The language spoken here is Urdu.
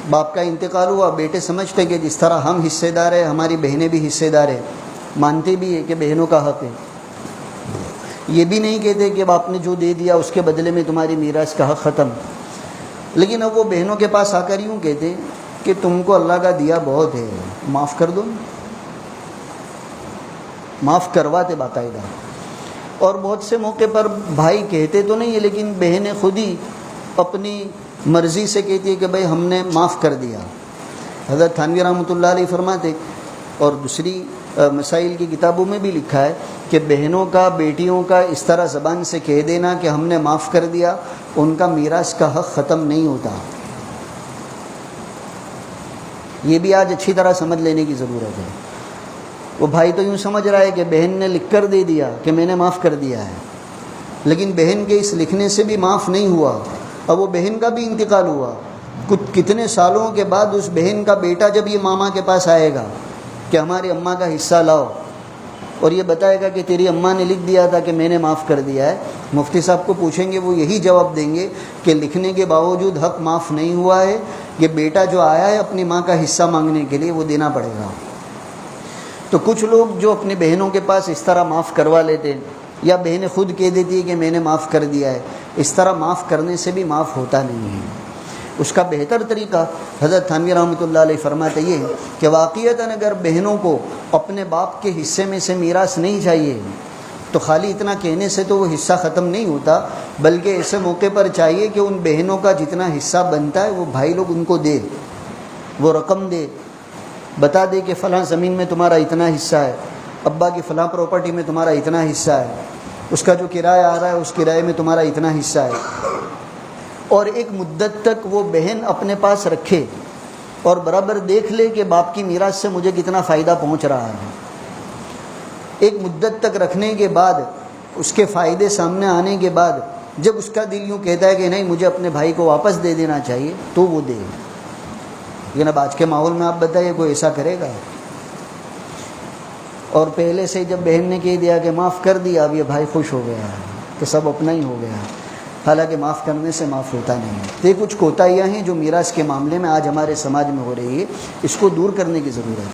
باپ کا انتقال ہوا، بیٹے سمجھتے کہ جس طرح ہم حصے دار ہیں ہماری بہنیں بھی حصے دار ہیں، مانتے بھی ہیں کہ بہنوں کا حق ہے، یہ بھی نہیں کہتے کہ باپ نے جو دے دیا اس کے بدلے میں تمہاری میراث کا حق ختم۔ لیکن اب وہ بہنوں کے پاس آ کر یوں کہتے کہ تم کو اللہ کا دیا بہت ہے، معاف کر دو، معاف کرواتے باقاعدہ۔ اور بہت سے موقع پر بھائی کہتے تو نہیں ہے لیکن بہنیں خود ہی اپنی مرضی سے کہتی ہے کہ بھائی ہم نے معاف کر دیا۔ حضرت تھانوی رحمۃ اللہ علیہ فرماتے، اور دوسری مسائل کی کتابوں میں بھی لکھا ہے کہ بہنوں کا بیٹیوں کا اس طرح زبان سے کہہ دینا کہ ہم نے معاف کر دیا، ان کا میراث کا حق ختم نہیں ہوتا۔ یہ بھی آج اچھی طرح سمجھ لینے کی ضرورت ہے۔ وہ بھائی تو یوں سمجھ رہا ہے کہ بہن نے لکھ کر دے دیا کہ میں نے معاف کر دیا ہے، لیکن بہن کے اس لکھنے سے بھی معاف نہیں ہوا، اب وہ بہن کا بھی انتقال ہوا۔ کتنے سالوں کے بعد اس بہن کا بیٹا جب یہ ماما کے پاس آئے گا کہ ہماری اماں کا حصہ لاؤ، اور یہ بتائے گا کہ تیری اماں نے لکھ دیا تھا کہ میں نے معاف کر دیا ہے، مفتی صاحب کو پوچھیں گے وہ یہی جواب دیں گے کہ لکھنے کے باوجود حق معاف نہیں ہوا ہے، یہ بیٹا جو آیا ہے اپنی ماں کا حصہ مانگنے کے لیے وہ دینا پڑے گا۔ تو کچھ لوگ جو اپنی بہنوں کے پاس اس طرح معاف کروا لیتے ہیں، یا بہنیں خود کہہ دیتی ہے کہ میں نے معاف کر دیا ہے، اس طرح معاف کرنے سے بھی معاف ہوتا نہیں ہے۔ اس کا بہتر طریقہ حضرت تھانوی رحمۃ اللہ علیہ فرماتے یہ کہ واقعتاً اگر بہنوں کو اپنے باپ کے حصے میں سے میراث نہیں چاہیے تو خالی اتنا کہنے سے تو وہ حصہ ختم نہیں ہوتا، بلکہ ایسے موقع پر چاہیے کہ ان بہنوں کا جتنا حصہ بنتا ہے وہ بھائی لوگ ان کو دے، وہ رقم دے، بتا دے کہ فلاں زمین میں تمہارا اتنا حصہ ہے، ابا کی فلاں پراپرٹی میں تمہارا اتنا حصہ ہے، اس کا جو کرایہ آ رہا ہے اس کرائے میں تمہارا اتنا حصہ ہے، اور ایک مدت تک وہ بہن اپنے پاس رکھے اور برابر دیکھ لے کہ باپ کی میراث سے مجھے کتنا فائدہ پہنچ رہا ہے۔ ایک مدت تک رکھنے کے بعد اس کے فائدے سامنے آنے کے بعد جب اس کا دل یوں کہتا ہے کہ نہیں مجھے اپنے بھائی کو واپس دے دینا چاہیے تو وہ دے۔ لیکن اب آج کے ماحول میں آپ بتائیے کوئی ایسا کرے گا؟ اور پہلے سے جب بہن نے کہہ دیا کہ معاف کر دیا، اب یہ بھائی خوش ہو گیا کہ سب اپنا ہی ہو گیا، حالانکہ معاف کرنے سے معاف ہوتا نہیں ہے۔ تو یہ کچھ کوتاہیاں ہیں جو میراث کے معاملے میں آج ہمارے سماج میں ہو رہی ہے، اس کو دور کرنے کی ضرورت ہے۔